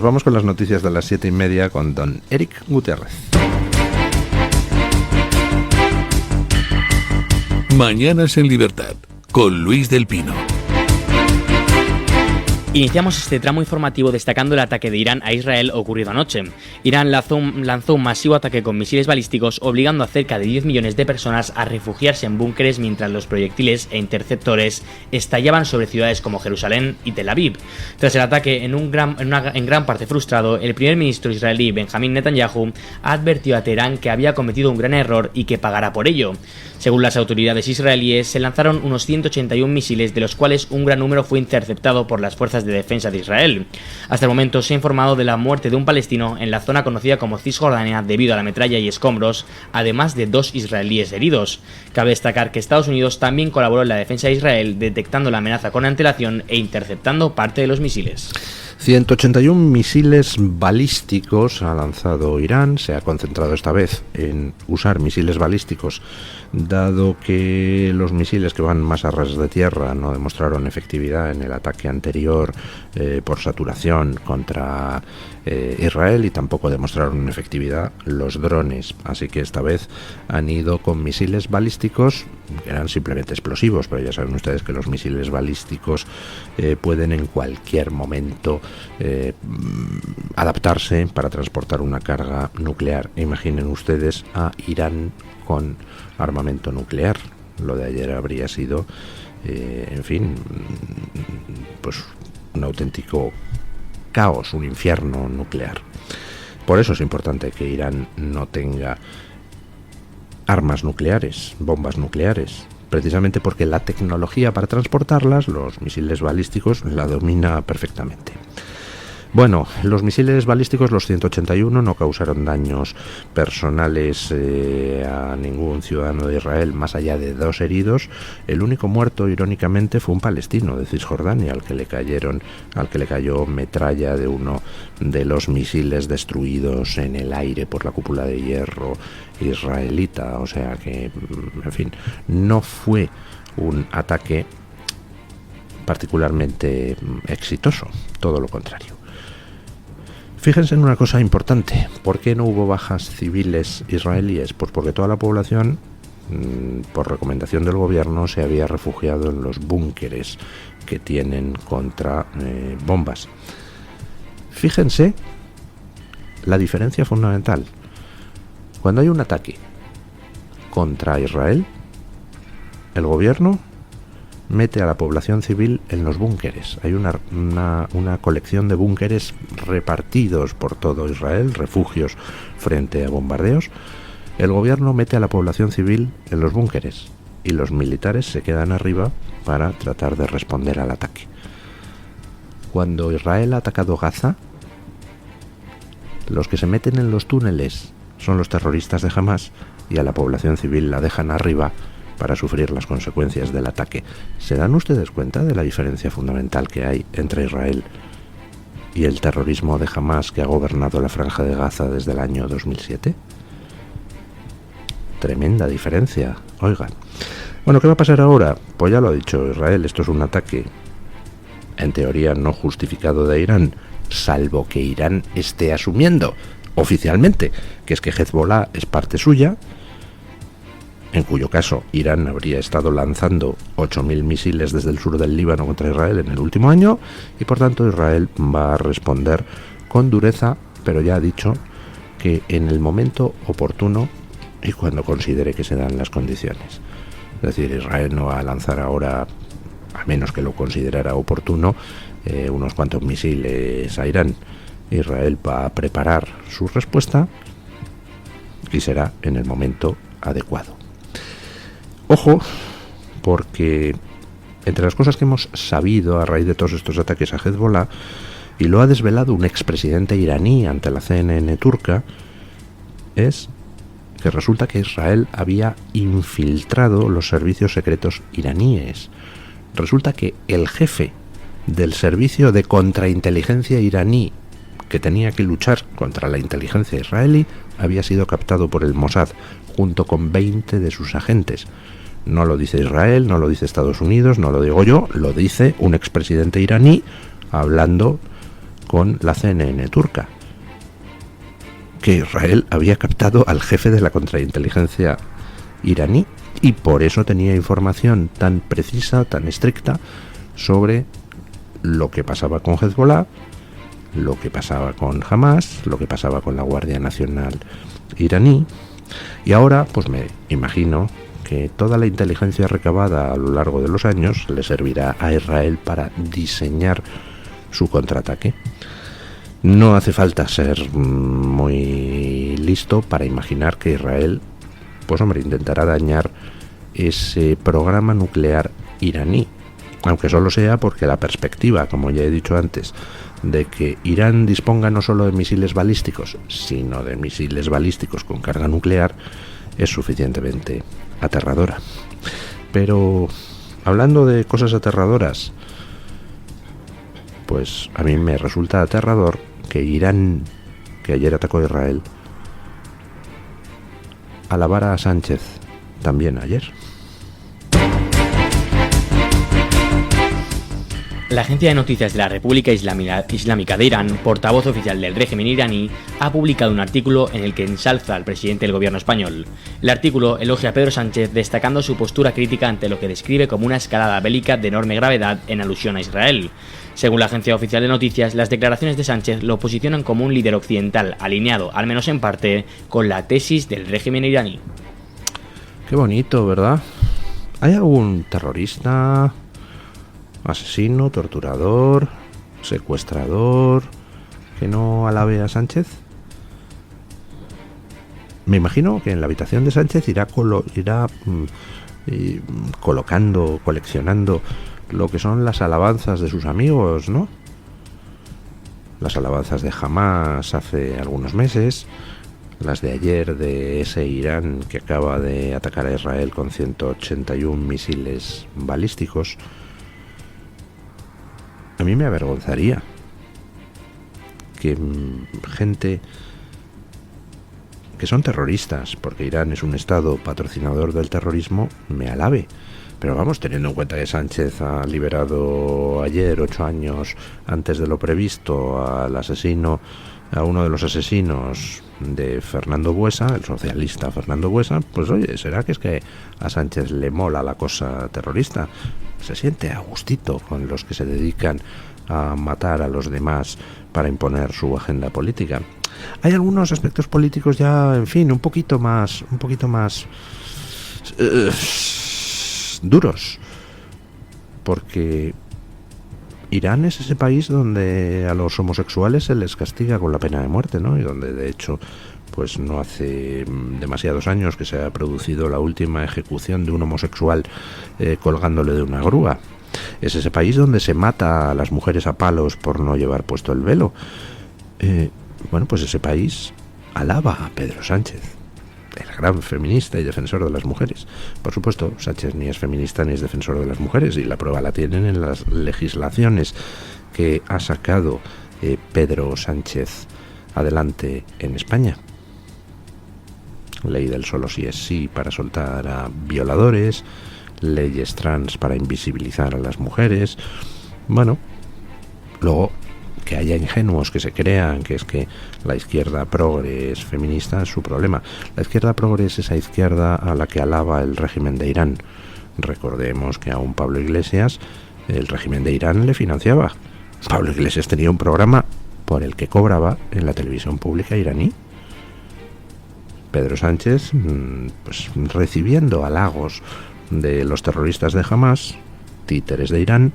Vamos con las noticias de las 7:30 con don Eric Gutiérrez. Mañanas en Libertad, con Luis del Pino. Iniciamos este tramo informativo destacando el ataque de Irán a Israel ocurrido anoche. Irán lanzó un masivo ataque con misiles balísticos, obligando a cerca de 10 millones de personas a refugiarse en búnkeres mientras los proyectiles e interceptores estallaban sobre ciudades como Jerusalén y Tel Aviv. Tras el ataque, en gran parte frustrado, el primer ministro israelí Benjamín Netanyahu ha advertido a Teherán que había cometido un gran error y que pagará por ello. Según las autoridades israelíes, se lanzaron unos 181 misiles, de los cuales un gran número fue interceptado por las fuerzas de defensa de Israel. Hasta el momento se ha informado de la muerte de un palestino en la zona conocida como Cisjordania debido a la metralla y escombros, además de 2 israelíes heridos. Cabe destacar que Estados Unidos también colaboró en la defensa de Israel, detectando la amenaza con antelación e interceptando parte de los misiles. 181 misiles balísticos ha lanzado Irán. Se ha concentrado esta vez en usar misiles balísticos, dado que los misiles que van más a ras de tierra no demostraron efectividad en el ataque anterior por saturación contra Israel, y tampoco demostraron efectividad los drones. Así que esta vez han ido con misiles balísticos que eran simplemente explosivos, pero ya saben ustedes que los misiles balísticos pueden en cualquier momento adaptarse para transportar una carga nuclear. Imaginen ustedes a Irán con armamento nuclear. Lo de ayer habría sido, en fin, pues un auténtico caos, un infierno nuclear. Por eso es importante que Irán no tenga armas nucleares, bombas nucleares, precisamente porque la tecnología para transportarlas, los misiles balísticos, la domina perfectamente. Bueno, los misiles balísticos, los 181, no causaron daños personales a ningún ciudadano de Israel, más allá de 2 heridos. El único muerto, irónicamente, fue un palestino de Cisjordania, al que le cayó metralla de uno de los misiles destruidos en el aire por la cúpula de hierro israelita. O sea que, en fin, no fue un ataque particularmente exitoso, todo lo contrario. Fíjense en una cosa importante. ¿Por qué no hubo bajas civiles israelíes? Pues porque toda la población, por recomendación del gobierno, se había refugiado en los búnkeres que tienen contra bombas. Fíjense la diferencia fundamental. Cuando hay un ataque contra Israel, el gobierno mete a la población civil en los búnkeres. Hay una colección de búnkeres repartidos por todo Israel, refugios frente a bombardeos. El gobierno mete a la población civil en los búnkeres y los militares se quedan arriba para tratar de responder al ataque. Cuando Israel ha atacado Gaza, los que se meten en los túneles son los terroristas de Hamás y a la población civil la dejan arriba para sufrir las consecuencias del ataque. ¿Se dan ustedes cuenta de la diferencia fundamental que hay entre Israel y el terrorismo de Hamás, que ha gobernado la Franja de Gaza desde el año 2007? Tremenda diferencia, oigan. Bueno, ¿qué va a pasar ahora? Pues ya lo ha dicho Israel, esto es un ataque en teoría no justificado de Irán, salvo que Irán esté asumiendo oficialmente que es que Hezbollah es parte suya, en cuyo caso Irán habría estado lanzando 8.000 misiles desde el sur del Líbano contra Israel en el último año, y por tanto Israel va a responder con dureza, pero ya ha dicho que en el momento oportuno y cuando considere que se dan las condiciones. Es decir, Israel no va a lanzar ahora, a menos que lo considerara oportuno, unos cuantos misiles a Irán. Israel va a preparar su respuesta y será en el momento adecuado. Ojo, porque entre las cosas que hemos sabido a raíz de todos estos ataques a Hezbollah, y lo ha desvelado un expresidente iraní ante la CNN turca, es que resulta que Israel había infiltrado los servicios secretos iraníes. Resulta que el jefe del servicio de contrainteligencia iraní, que tenía que luchar contra la inteligencia israelí, había sido captado por el Mossad junto con 20 de sus agentes. No lo dice Israel, no lo dice Estados Unidos, no lo digo yo, lo dice un expresidente iraní hablando con la CNN turca, que Israel había captado al jefe de la contrainteligencia iraní y por eso tenía información tan precisa, tan estricta sobre lo que pasaba con Hezbollah, lo que pasaba con Hamas, lo que pasaba con la Guardia Nacional iraní. Y ahora, pues me imagino que toda la inteligencia recabada a lo largo de los años le servirá a Israel para diseñar su contraataque. No hace falta ser muy listo para imaginar que Israel, pues hombre, intentará dañar ese programa nuclear iraní, aunque solo sea porque la perspectiva, como ya he dicho antes, de que Irán disponga no solo de misiles balísticos, sino de misiles balísticos con carga nuclear, es suficientemente aterradora. Pero, hablando de cosas aterradoras, pues a mí me resulta aterrador que Irán, que ayer atacó a Israel, alabara a Sánchez también ayer. La agencia de noticias de la República Islámica de Irán, portavoz oficial del régimen iraní, ha publicado un artículo en el que ensalza al presidente del gobierno español. El artículo elogia a Pedro Sánchez destacando su postura crítica ante lo que describe como una escalada bélica de enorme gravedad en alusión a Israel. Según la agencia oficial de noticias, las declaraciones de Sánchez lo posicionan como un líder occidental alineado, al menos en parte, con la tesis del régimen iraní. Qué bonito, ¿verdad? ¿Hay algún terrorista, asesino, torturador, secuestrador que no alabe a Sánchez? Me imagino que en la habitación de Sánchez irá colocando, coleccionando lo que son las alabanzas de sus amigos, ¿no? Las alabanzas de Hamas hace algunos meses, las de ayer de ese Irán que acaba de atacar a Israel con 181 misiles balísticos. A mí me avergonzaría que gente que son terroristas, porque Irán es un estado patrocinador del terrorismo, me alabe. Pero vamos, teniendo en cuenta que Sánchez ha liberado ayer, 8 años antes de lo previsto, a uno de los asesinos de Fernando Buesa, el socialista Fernando Buesa, pues oye, ¿será que es que a Sánchez le mola la cosa terrorista? Se siente a gustito con los que se dedican a matar a los demás para imponer su agenda política. Hay algunos aspectos políticos ya, en fin, un poquito más duros, porque Irán es ese país donde a los homosexuales se les castiga con la pena de muerte, ¿no? Y donde de hecho pues no hace demasiados años que se ha producido la última ejecución de un homosexual colgándole de una grúa. Es ese país donde se mata a las mujeres a palos por no llevar puesto el velo. Bueno, pues ese país alaba a Pedro Sánchez, el gran feminista y defensor de las mujeres. Por supuesto, Sánchez ni es feminista ni es defensor de las mujeres, y la prueba la tienen en las legislaciones que ha sacado Pedro Sánchez adelante en España. Ley del solo sí es sí para soltar a violadores, leyes trans para invisibilizar a las mujeres. Bueno, luego, que haya ingenuos que se crean que es que la izquierda progre es feminista, es su problema. La izquierda progre es esa izquierda a la que alaba el régimen de Irán. Recordemos que a un Pablo Iglesias el régimen de Irán le financiaba. Pablo Iglesias tenía un programa por el que cobraba en la televisión pública iraní. Pedro Sánchez, pues recibiendo halagos de los terroristas de Hamas, títeres de Irán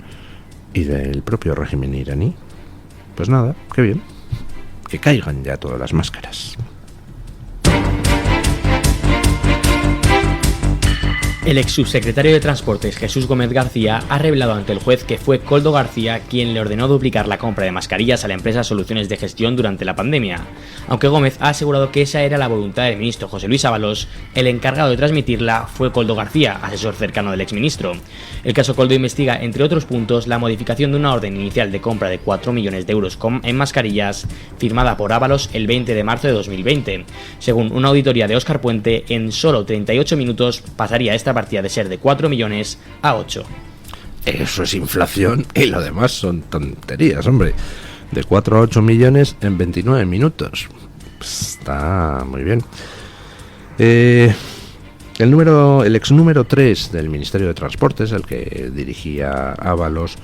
y del propio régimen iraní. Pues nada, qué bien. Que caigan ya todas las máscaras. El ex subsecretario de Transportes Jesús Gómez García ha revelado ante el juez que fue Koldo García quien le ordenó duplicar la compra de mascarillas a la empresa Soluciones de Gestión durante la pandemia, aunque Gómez ha asegurado que esa era la voluntad del ministro José Luis Ábalos. El encargado de transmitirla fue Koldo García, asesor cercano del exministro. El caso Koldo investiga, entre otros puntos, la modificación de una orden inicial de compra de 4 millones de euros en mascarillas firmada por Ábalos el 20 de marzo de 2020. Según una auditoría de Óscar Puente, en solo 38 minutos pasaría esta partida de ser de 4 millones a 8. Eso es inflación y lo demás son tonterías, hombre. De 4 a 8 millones en 29 minutos. Está muy bien. El ex número 3 del Ministerio de Transportes, el que dirigía Ábalos,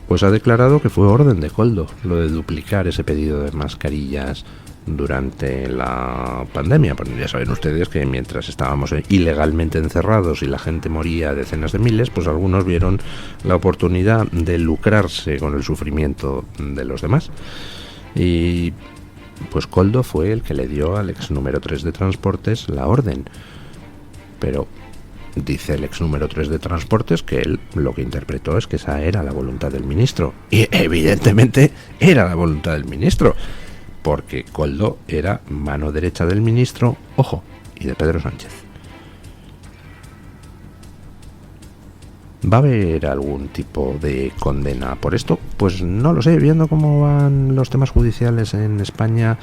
pues ha declarado que fue orden de Koldo lo de duplicar ese pedido de mascarillas durante la pandemia. Pues ya saben ustedes que mientras estábamos ilegalmente encerrados y la gente moría a decenas de miles, pues algunos vieron la oportunidad de lucrarse con el sufrimiento de los demás. Y pues Koldo fue el que le dio al ex número 3 de Transportes la orden. Pero dice el ex número 3 de Transportes que él lo que interpretó es que esa era la voluntad del ministro. Y evidentemente era la voluntad del ministro, porque Koldo era mano derecha del ministro, ojo, y de Pedro Sánchez. ¿Va a haber algún tipo de condena por esto? Pues no lo sé, viendo cómo van los temas judiciales en España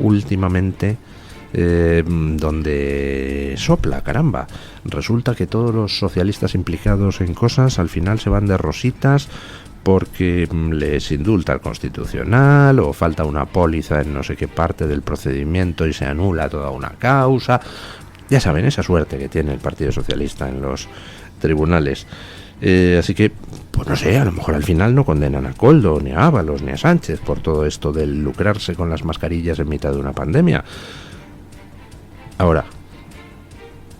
últimamente, donde sopla, caramba. Resulta que todos los socialistas implicados en cosas al final se van de rositas porque les indulta el Constitucional o falta una póliza en no sé qué parte del procedimiento y se anula toda una causa. Ya saben, esa suerte que tiene el Partido Socialista en los tribunales. Así que, pues no sé, a lo mejor al final no condenan a Koldo, ni a Ábalos, ni a Sánchez por todo esto del lucrarse con las mascarillas en mitad de una pandemia. Ahora,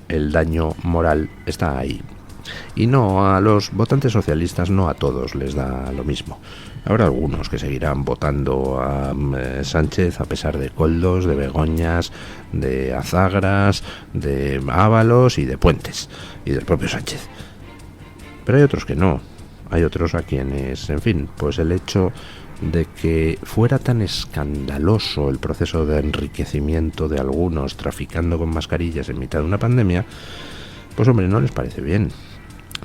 el daño moral está ahí. Y no, a los votantes socialistas no a todos les da lo mismo. Habrá algunos que seguirán votando a Sánchez a pesar de Koldos, de Begoñas, de Azagras, de Ábalos y de Puentes, y del propio Sánchez. Pero hay otros que no. Hay otros a quienes, en fin, pues el hecho de que fuera tan escandaloso el proceso de enriquecimiento de algunos traficando con mascarillas en mitad de una pandemia, pues hombre, no les parece bien.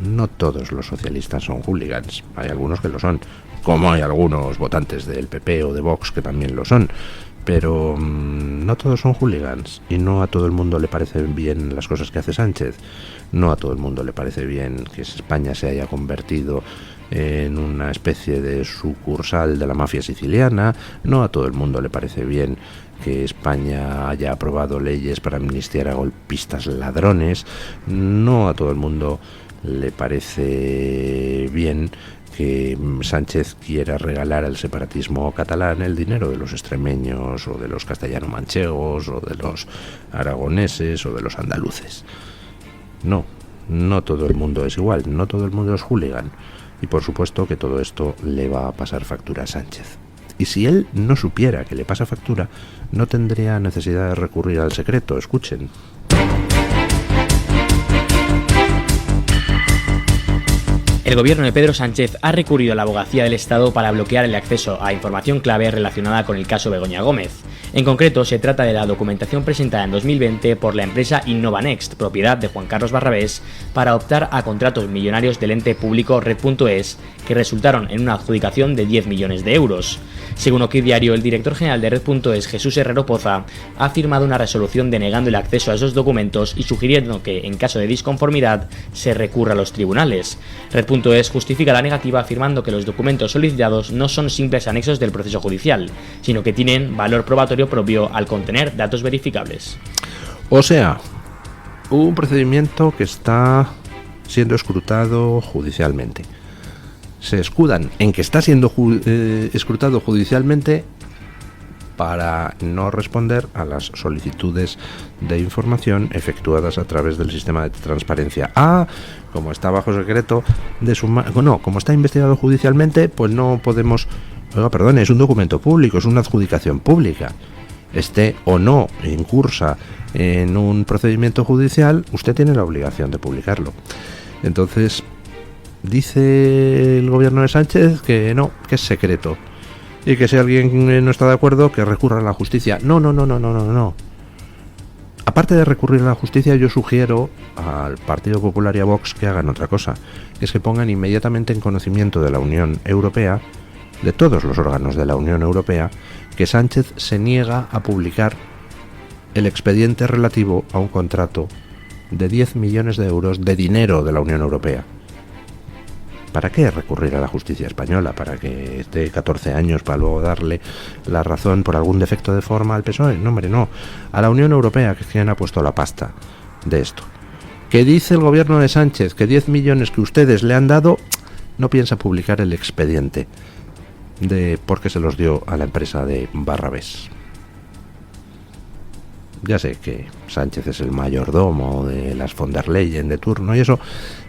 No todos los socialistas son hooligans, hay algunos que lo son, como hay algunos votantes del PP o de Vox que también lo son, pero no todos son hooligans y no a todo el mundo le parecen bien las cosas que hace Sánchez, no a todo el mundo le parece bien que España se haya convertido en una especie de sucursal de la mafia siciliana, no a todo el mundo le parece bien que España haya aprobado leyes para amnistiar a golpistas ladrones, no a todo el mundo le parece bien que Sánchez quiera regalar al separatismo catalán el dinero de los extremeños o de los castellano-manchegos o de los aragoneses o de los andaluces. No todo el mundo es igual, no todo el mundo es hooligan. Y por supuesto que todo esto le va a pasar factura a Sánchez. Y si él no supiera que le pasa factura, no tendría necesidad de recurrir al secreto. Escuchen. El gobierno de Pedro Sánchez ha recurrido a la Abogacía del Estado para bloquear el acceso a información clave relacionada con el caso Begoña Gómez. En concreto, se trata de la documentación presentada en 2020 por la empresa InnovaNext, propiedad de Juan Carlos Barrabés, para optar a contratos millonarios del ente público Red.es, que resultaron en una adjudicación de 10 millones de euros. Según OK Diario, el director general de Red.es, Jesús Herrero Poza, ha firmado una resolución denegando el acceso a esos documentos y sugiriendo que, en caso de disconformidad, se recurra a los tribunales. Red.es justifica la negativa afirmando que los documentos solicitados no son simples anexos del proceso judicial, sino que tienen valor probatorio propio al contener datos verificables. O sea, un procedimiento que está siendo escrutado judicialmente. Se escudan en que está siendo escrutado judicialmente para no responder a las solicitudes de información efectuadas a través del sistema de transparencia. Como está bajo secreto como está investigado judicialmente, pues no podemos... Perdón, es un documento público, es una adjudicación pública. Esté o no en cursa en un procedimiento judicial, usted tiene la obligación de publicarlo. Entonces, dice el gobierno de Sánchez que no, que es secreto. Y que si alguien no está de acuerdo, que recurra a la justicia. No. Aparte de recurrir a la justicia, yo sugiero al Partido Popular y a Vox que hagan otra cosa, que es que pongan inmediatamente en conocimiento de la Unión Europea, de todos los órganos de la Unión Europea, que Sánchez se niega a publicar el expediente relativo a un contrato de 10 millones de euros de dinero de la Unión Europea. ¿Para qué recurrir a la justicia española? ¿Para que esté 14 años para luego darle la razón por algún defecto de forma al PSOE? No, hombre, no. A la Unión Europea, que es quien ha puesto la pasta de esto. ¿Qué dice el gobierno de Sánchez? Que 10 millones que ustedes le han dado, no piensa publicar el expediente de por qué se los dio a la empresa de Barrabés. Ya sé que Sánchez es el mayordomo de las von der Leyen de turno y eso,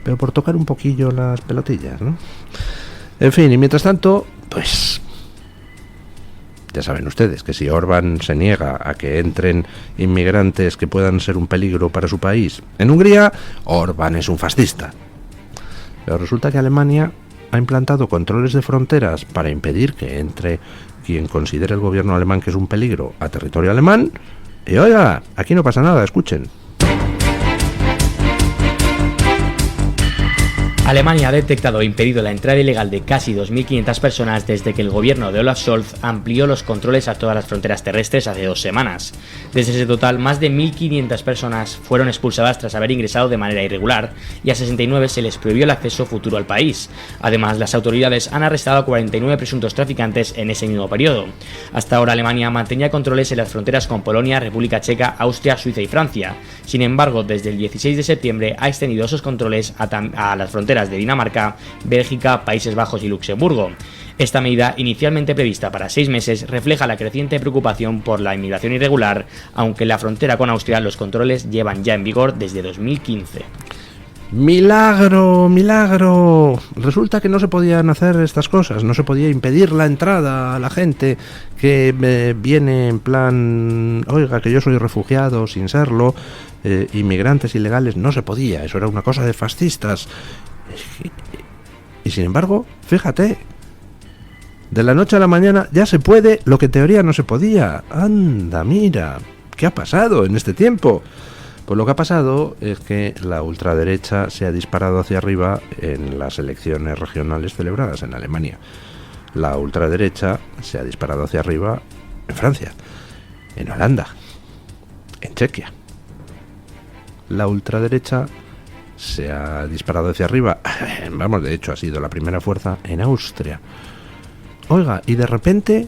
pero por tocar un poquillo las pelotillas, ¿no? En fin, y mientras tanto, pues ya saben ustedes que si Orbán se niega a que entren inmigrantes que puedan ser un peligro para su país en Hungría, Orbán es un fascista. Pero resulta que Alemania ha implantado controles de fronteras para impedir que entre quien considere el gobierno alemán que es un peligro a territorio alemán. Y oiga, aquí no pasa nada, escuchen. Alemania ha detectado e impedido la entrada ilegal de casi 2.500 personas desde que el gobierno de Olaf Scholz amplió los controles a todas las fronteras terrestres hace 2 semanas. Desde ese total, más de 1.500 personas fueron expulsadas tras haber ingresado de manera irregular y a 69 se les prohibió el acceso futuro al país. Además, las autoridades han arrestado a 49 presuntos traficantes en ese mismo periodo. Hasta ahora, Alemania mantenía controles en las fronteras con Polonia, República Checa, Austria, Suiza y Francia. Sin embargo, desde el 16 de septiembre ha extendido esos controles a las fronteras de Dinamarca, Bélgica, Países Bajos y Luxemburgo. Esta medida, inicialmente prevista para 6 meses, refleja la creciente preocupación por la inmigración irregular, aunque en la frontera con Austria los controles llevan ya en vigor desde 2015. ¡Milagro! ¡Milagro! Resulta que no se podían hacer estas cosas, no se podía impedir la entrada a la gente que viene en plan, oiga, que yo soy refugiado sin serlo, inmigrantes ilegales, no se podía, eso era una cosa de fascistas. Y sin embargo, fíjate, de la noche a la mañana ya se puede lo que en teoría no se podía. Anda, mira, ¿qué ha pasado en este tiempo? Pues lo que ha pasado es que la ultraderecha se ha disparado hacia arriba en las elecciones regionales celebradas en Alemania. La ultraderecha se ha disparado hacia arriba en Francia, en Holanda, en Chequia. La ultraderecha se ha disparado hacia arriba, vamos, de hecho ha sido la primera fuerza en Austria. Oiga, y de repente,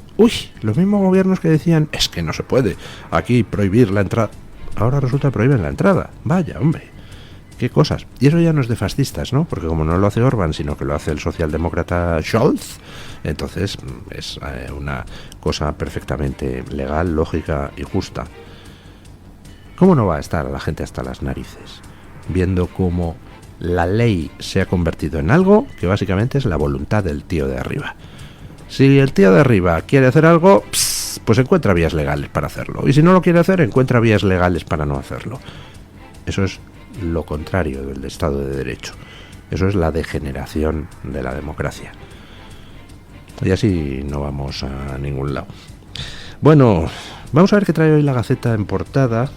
los mismos gobiernos que decían, es que no se puede aquí prohibir la entrada, ahora resulta que prohíben la entrada. Vaya, hombre, qué cosas. Y eso ya no es de fascistas, ¿no? Porque como no lo hace Orbán, sino que lo hace el socialdemócrata Scholz, entonces es una cosa perfectamente legal, lógica y justa. ¿Cómo no va a estar a la gente hasta las narices viendo cómo la ley se ha convertido en algo que básicamente es la voluntad del tío de arriba? Si el tío de arriba quiere hacer algo, pues encuentra vías legales para hacerlo. Y si no lo quiere hacer, encuentra vías legales para no hacerlo. Eso es lo contrario del Estado de Derecho. Eso es la degeneración de la democracia. Y así no vamos a ningún lado. Bueno, vamos a ver qué trae hoy la Gaceta en portada.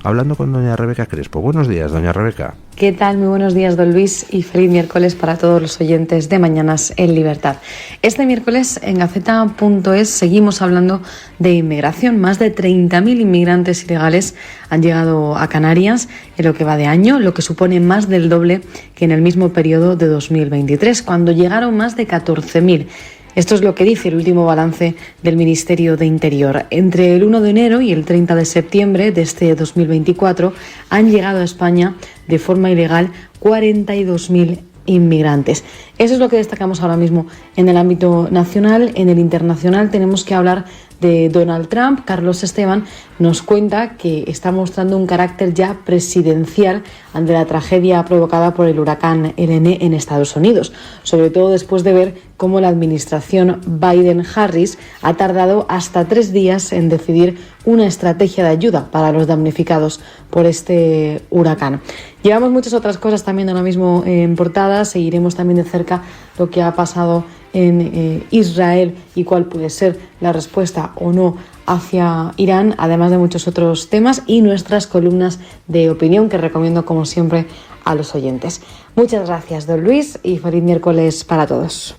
Hablando con doña Rebeca Crespo. Buenos días, doña Rebeca. ¿Qué tal? Muy buenos días, don Luis, y feliz miércoles para todos los oyentes de Mañanas en Libertad. Este miércoles en Gaceta.es seguimos hablando de inmigración. Más de 30.000 inmigrantes ilegales han llegado a Canarias en lo que va de año, lo que supone más del doble que en el mismo periodo de 2023, cuando llegaron más de 14.000. Esto es lo que dice el último balance del Ministerio de Interior. Entre el 1 de enero y el 30 de septiembre de este 2024 han llegado a España de forma ilegal 42.000 inmigrantes. Eso es lo que destacamos ahora mismo en el ámbito nacional. En el internacional tenemos que hablar de Donald Trump. Carlos Esteban nos cuenta que está mostrando un carácter ya presidencial ante la tragedia provocada por el huracán Helene en Estados Unidos, sobre todo después de ver cómo la administración Biden-Harris ha tardado hasta 3 días en decidir una estrategia de ayuda para los damnificados por este huracán. Llevamos muchas otras cosas también ahora mismo en portada. Seguiremos también de cerca lo que ha pasado en Israel y cuál puede ser la respuesta o no hacia Irán, además de muchos otros temas y nuestras columnas de opinión que recomiendo como siempre a los oyentes. Muchas gracias, don Luis, y feliz miércoles para todos.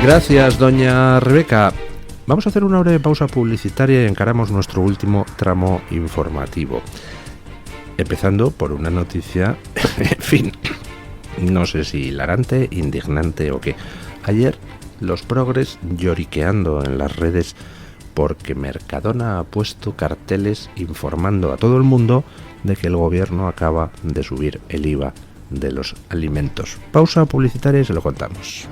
Gracias, doña Rebeca. Vamos a hacer una breve pausa publicitaria y encaramos nuestro último tramo informativo. Empezando por una noticia, en fin, No sé si hilarante, indignante o qué. Ayer los progres lloriqueando en las redes porque Mercadona ha puesto carteles informando a todo el mundo de que el gobierno acaba de subir el IVA de los alimentos. Pausa publicitaria y se lo contamos.